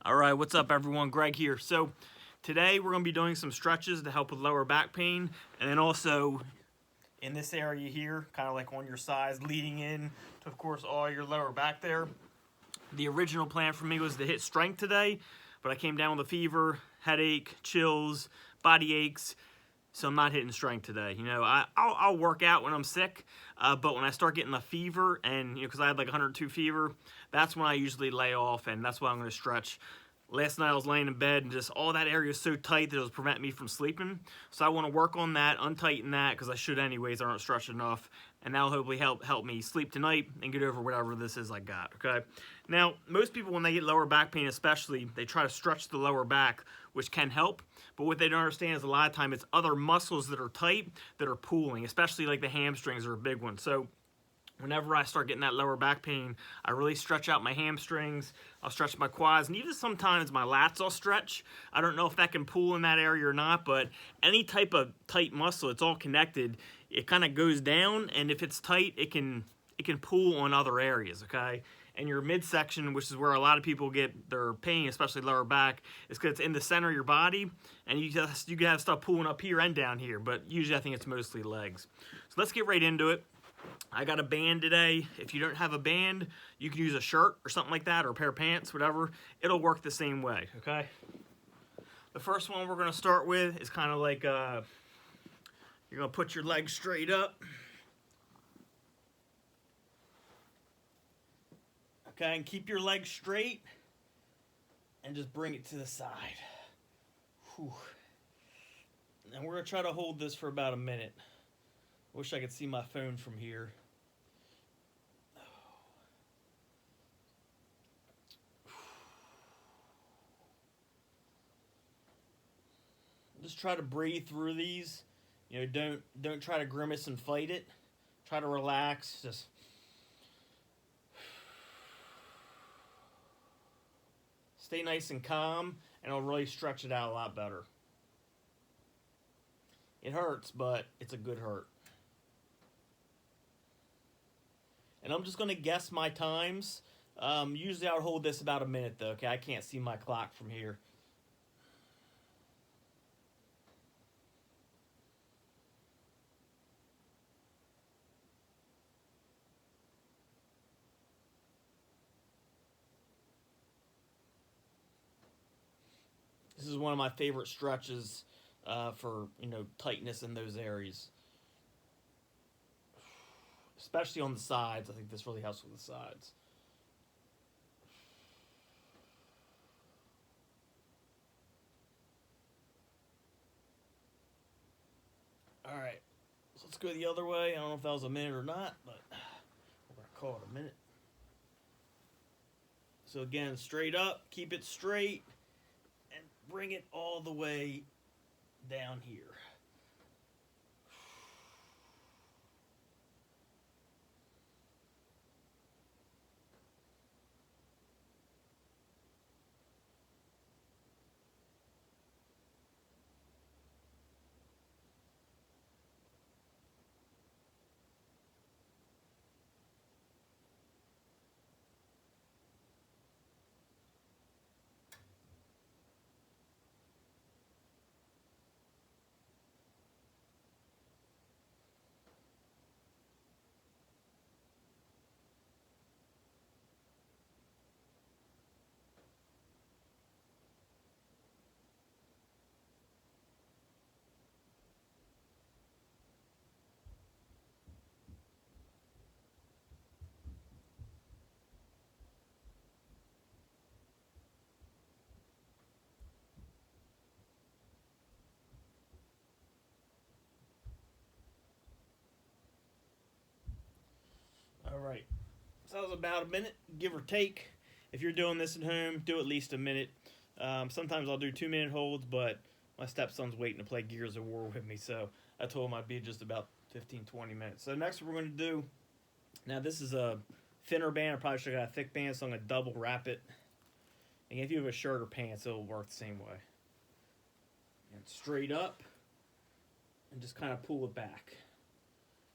All right, what's up everyone? Greg here. So today we're going to be doing some stretches to help with lower back pain, and then also in this area here, kind of like on your sides, leading in to, of course, all your lower back there. The original plan for me was to hit strength today, but I came down with a fever, headache, chills, body aches, so I'm not hitting strength today. You know, I'll work out when I'm sick, but when I start getting a fever, and because I had like 102 fever, that's when I usually lay off, and that's why I'm going to stretch. Last night I was laying in bed, and just all that area is so tight that it was preventing me from sleeping. So I want to work on that, untighten that, because I should anyways. I don't stretch enough, and that'll hopefully help me sleep tonight and get over whatever this is I got. Okay. Now, most people when they get lower back pain, especially, they try to stretch the lower back, which can help. But what they don't understand is a lot of time it's other muscles that are tight that are pulling, especially like the hamstrings are a big one. So whenever I start getting that lower back pain, I really stretch out my hamstrings, I'll stretch my quads, and even sometimes my lats I'll stretch. I don't know if that can pull in that area or not, but any type of tight muscle, it's all connected. It kind of goes down, and if it's tight, it can pull on other areas, okay? And your midsection, which is where a lot of people get their pain, especially lower back, is because it's in the center of your body, and you gotta stop pulling up here and down here, but usually I think it's mostly legs. So let's get right into it. I got a band today. If you don't have a band, you can use a shirt or something like that, or a pair of pants, whatever. It'll work the same way, okay? The first one we're gonna start with is kind of like, you're gonna put your legs straight up. Okay, and keep your legs straight and just bring it to the side. Whew. And we're gonna try to hold this for about a minute. Wish I could see my phone from here. Just try to breathe through these. You know, don't try to grimace and fight it. Try to relax. Just stay nice and calm, and it'll really stretch it out a lot better. It hurts, but it's a good hurt. And I'm just going to guess my times. Usually I would hold this about a minute, though, okay? I can't see my clock from here. This is one of my favorite stretches for, tightness in those areas. Especially on the sides. I think this really helps with the sides. All right. So let's go the other way. I don't know if that was a minute or not, but we're going to call it a minute. So again, straight up. Keep it straight. And bring it all the way down here. All right. So that was about a minute, give or take. If you're doing this at home, do at least a minute. Sometimes I'll do 2-minute holds, but my stepson's waiting to play Gears of War with me, so I told him I'd be just about 15-20 minutes. So next we're going to do, now this is a thinner band. I probably should have got a thick band, so I'm going to double wrap it. And if you have a shirt or pants, it'll work the same way. And straight up, and just kind of pull it back.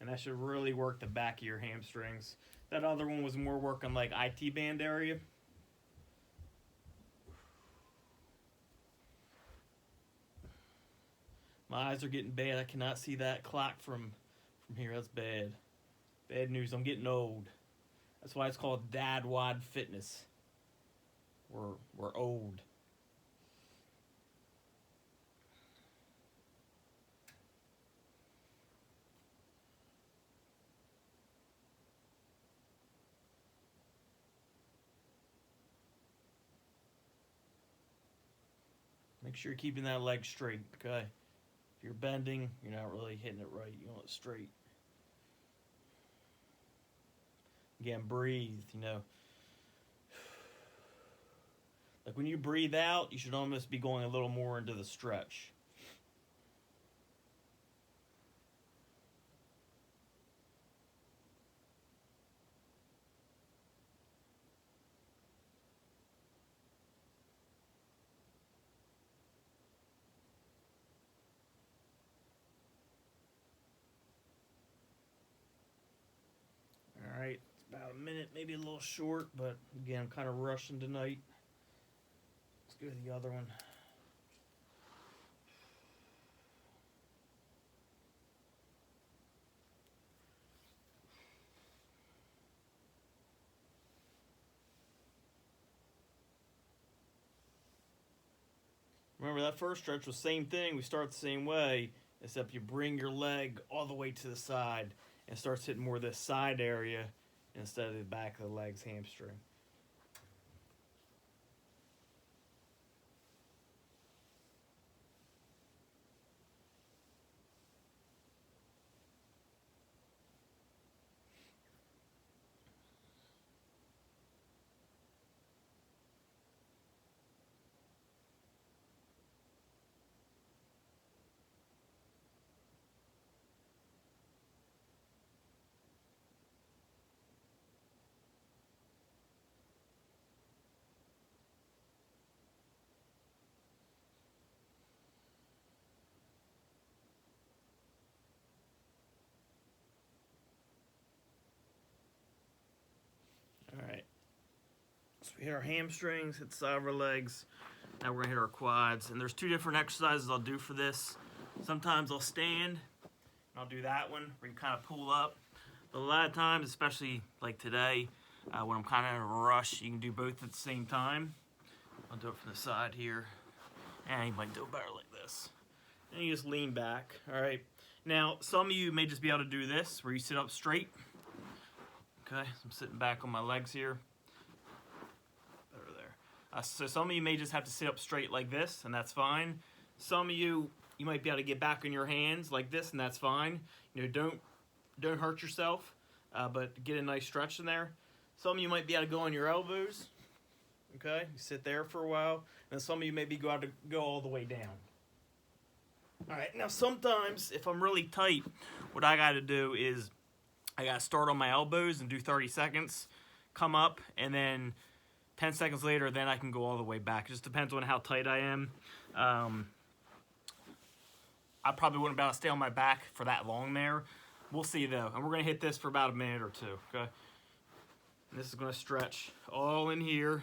And that should really work the back of your hamstrings. That other one was more working like IT band area. My eyes are getting bad. I cannot see that clock from here. That's bad. Bad news. I'm getting old. That's why it's called Dad Wad Fitness. We're old. Make sure you're keeping that leg straight, okay? If you're bending, you're not really hitting it right. You want it straight. Again, breathe, Like when you breathe out, you should almost be going a little more into the stretch. All right, it's about a minute, maybe a little short, but again, I'm kind of rushing tonight. Let's go to the other one. Remember that first stretch was the same thing. We start the same way, except you bring your leg all the way to the side and starts hitting more of this side area instead of the back of the leg's hamstring. All right. So we hit our hamstrings, hit the side of our legs. Now we're gonna hit our quads. And there's two different exercises I'll do for this. Sometimes I'll stand, and I'll do that one where you kind of pull up. But a lot of times, especially like today, when I'm kind of in a rush, you can do both at the same time. I'll do it from the side here. And you might do it better like this. And you just lean back, all right? Now, some of you may just be able to do this, where you sit up straight. Okay, so I'm sitting back on my legs here. Better there. So some of you may just have to sit up straight like this, and that's fine. Some of you might be able to get back on your hands like this, and that's fine. Don't hurt yourself, but get a nice stretch in there. Some of you might be able to go on your elbows. Okay, you sit there for a while, and some of you maybe go all the way down. All right, now sometimes if I'm really tight, what I got to do is I got to start on my elbows and do 30 seconds, come up, and then 10 seconds later, then I can go all the way back. It just depends on how tight I am. I probably wouldn't be able to stay on my back for that long there. We'll see though, and we're going to hit this for about a minute or two, okay? And this is going to stretch all in here,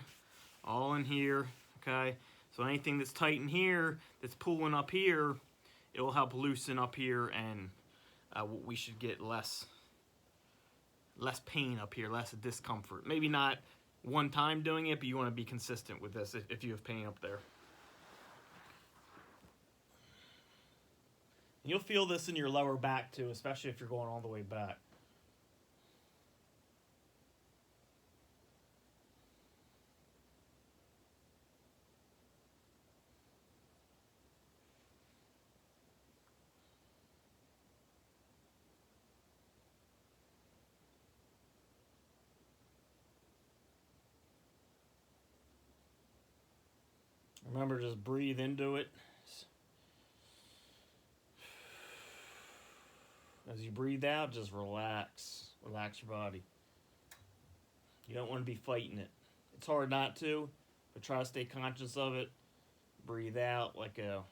okay? So anything that's tight in here, that's pulling up here, it will help loosen up here, and we should get less pain up here, less discomfort. Maybe not one time doing it, but you want to be consistent with this if you have pain up there. You'll feel this in your lower back too, especially if you're going all the way back. Remember, just breathe into it. As you breathe out, just relax. Relax your body. You don't want to be fighting it. It's hard not to, but try to stay conscious of it. Breathe out, let go.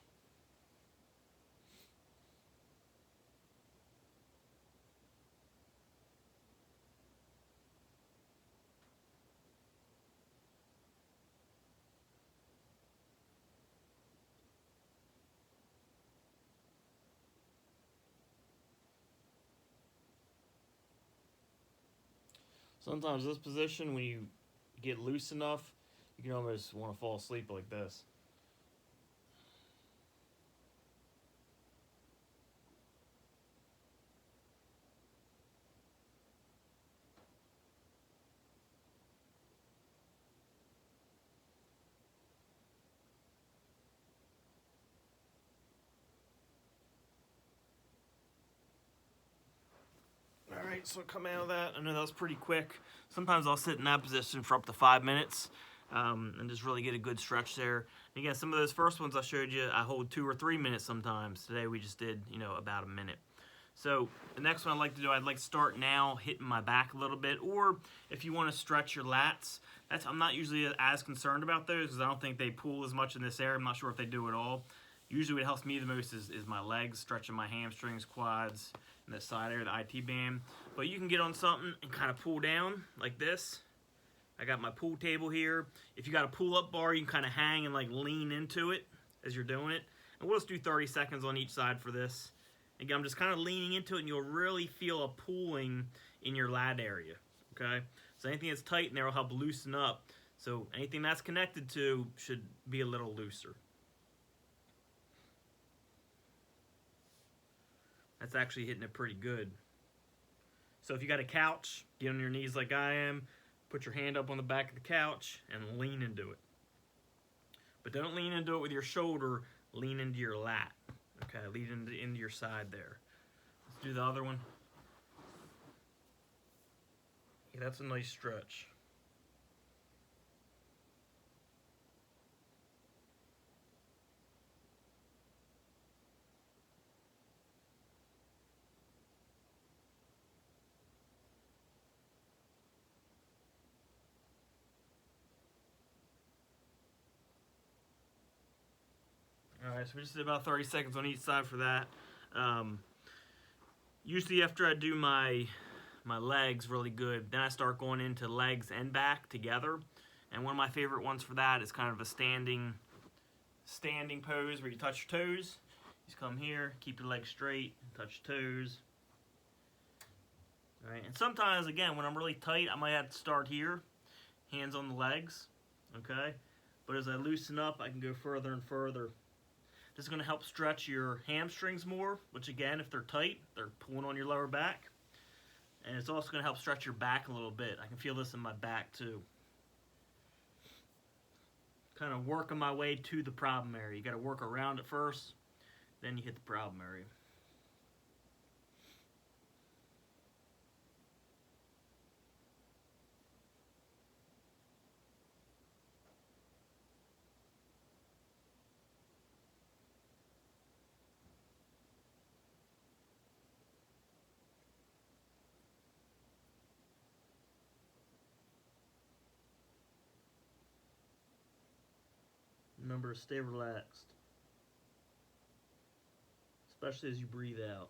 Sometimes this position, when you get loose enough, you can almost want to fall asleep like this. Alright, so come out of that. I know that was pretty quick. Sometimes I'll sit in that position for up to 5 minutes and just really get a good stretch there. And again, some of those first ones I showed you, I hold 2 or 3 minutes sometimes. Today we just did, about a minute. So the next one I'd like to do, I'd like to start now hitting my back a little bit, or if you want to stretch your lats, I'm not usually as concerned about those because I don't think they pull as much in this area. I'm not sure if they do at all. Usually what helps me the most is my legs, stretching my hamstrings, quads, and the side area, the IT band. But you can get on something and kind of pull down like this. I got my pull table here. If you got a pull-up bar, you can kind of hang and like lean into it as you're doing it. And we'll just do 30 seconds on each side for this. Again, I'm just kind of leaning into it, and you'll really feel a pulling in your lat area, okay? So anything that's tight in there will help loosen up. So anything that's connected to should be a little looser. That's actually hitting it pretty good. So if you got a couch, get on your knees like I am, put your hand up on the back of the couch, and lean into it. But don't lean into it with your shoulder, lean into your lat. Okay, lean into your side there. Let's do the other one. Yeah, that's a nice stretch. Alright, so we just did about 30 seconds on each side for that. Usually after I do my legs really good, then I start going into legs and back together. And one of my favorite ones for that is kind of a standing pose where you touch your toes. Just come here, keep your legs straight, touch your toes. Alright, and sometimes, again, when I'm really tight, I might have to start here, hands on the legs, okay? But as I loosen up, I can go further and further. This is going to help stretch your hamstrings more, which again, if they're tight, they're pulling on your lower back. And it's also going to help stretch your back a little bit. I can feel this in my back too. Kind of working my way to the problem area. You got to work around it first, then you hit the problem area. Remember, stay relaxed, especially as you breathe out.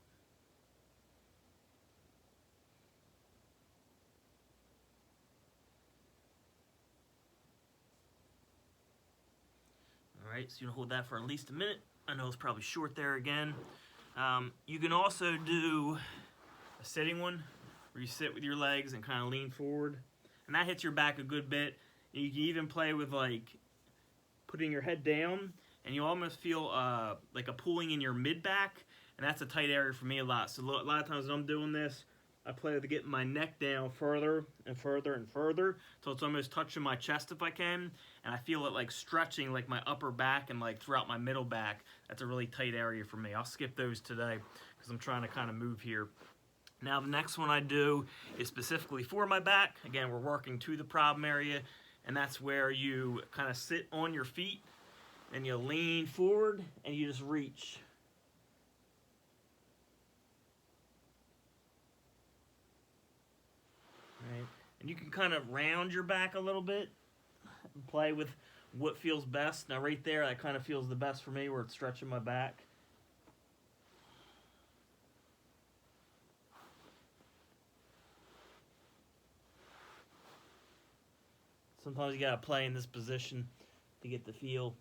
Alright, so you hold that for at least a minute. I know it's probably short there again. You can also do a sitting one where you sit with your legs and kind of lean forward. And that hits your back a good bit. And you can even play with like putting your head down, and you almost feel like a pulling in your mid-back, and that's a tight area for me a lot. So a lot of times when I'm doing this, I play with getting my neck down further and further and further, so it's almost touching my chest if I can, and I feel it like stretching like my upper back and like throughout my middle back. That's a really tight area for me. I'll skip those today because I'm trying to kind of move here. Now the next one I do is specifically for my back. Again, we're working to the problem area, and that's where you kind of sit on your feet and you lean forward and you just reach. Right. And you can kind of round your back a little bit and play with what feels best. Now right there, that kind of feels the best for me where it's stretching my back. Sometimes you gotta play in this position to get the feel.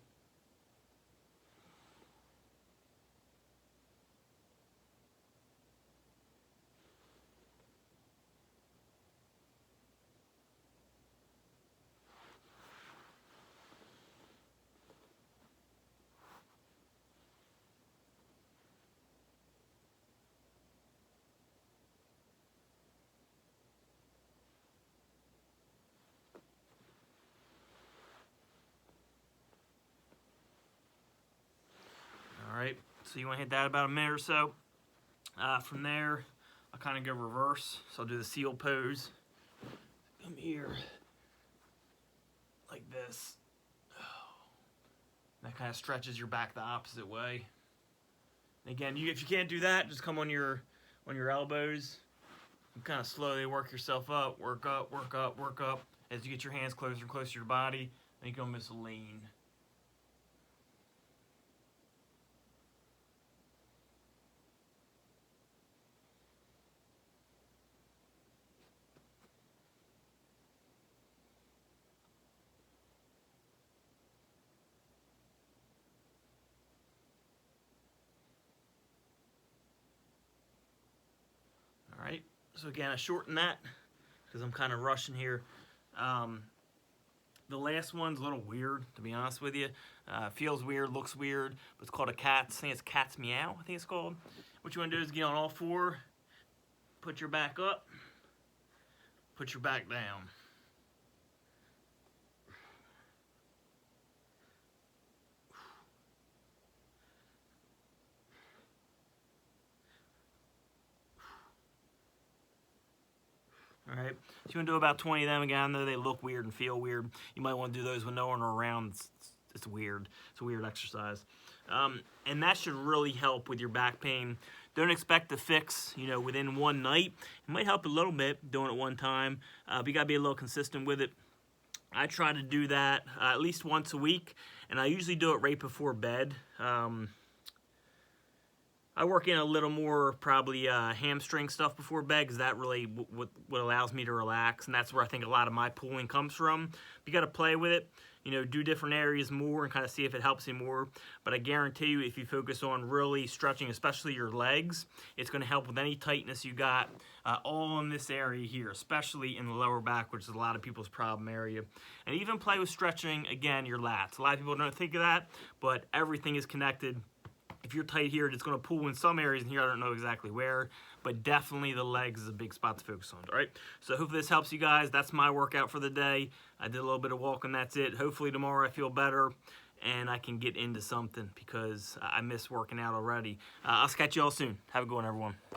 So you want to hit that about a minute or so. From there, I'll kind of go reverse. So I'll do the seal pose. Come here, like this. That kind of stretches your back the opposite way. And again, if you can't do that, just come on your elbows. And kind of slowly work yourself up, work up, work up, work up. As you get your hands closer and closer to your body, and you can almost lean. All right, so again, I shorten that because I'm kind of rushing here. The last one's a little weird, to be honest with you. Feels weird, looks weird, but it's called a cat's. I think it's cat's meow, I think it's called. What you want to do is get on all four, put your back up, put your back down. All right, so you want to do about 20 of them. Again, I know they look weird and feel weird. You might want to do those when no one around. It's weird. It's a weird exercise. And that should really help with your back pain. Don't expect to fix, within one night. It might help a little bit doing it one time, but you got to be a little consistent with it. I try to do that at least once a week, and I usually do it right before bed. I work in a little more probably hamstring stuff before bed because that really what allows me to relax, and that's where I think a lot of my pulling comes from. You got to play with it, do different areas more and kind of see if it helps you more. But I guarantee you, if you focus on really stretching, especially your legs, it's going to help with any tightness you got all in this area here, especially in the lower back, which is a lot of people's problem area. And even play with stretching, again, your lats. A lot of people don't think of that, but everything is connected. If you're tight here, it's going to pull in some areas in here. I don't know exactly where, but definitely the legs is a big spot to focus on. All right, so hopefully this helps you guys. That's my workout for the day. I did a little bit of walking. That's it. Hopefully tomorrow I feel better and I can get into something because I miss working out already. I'll catch you all soon. Have a good one, everyone.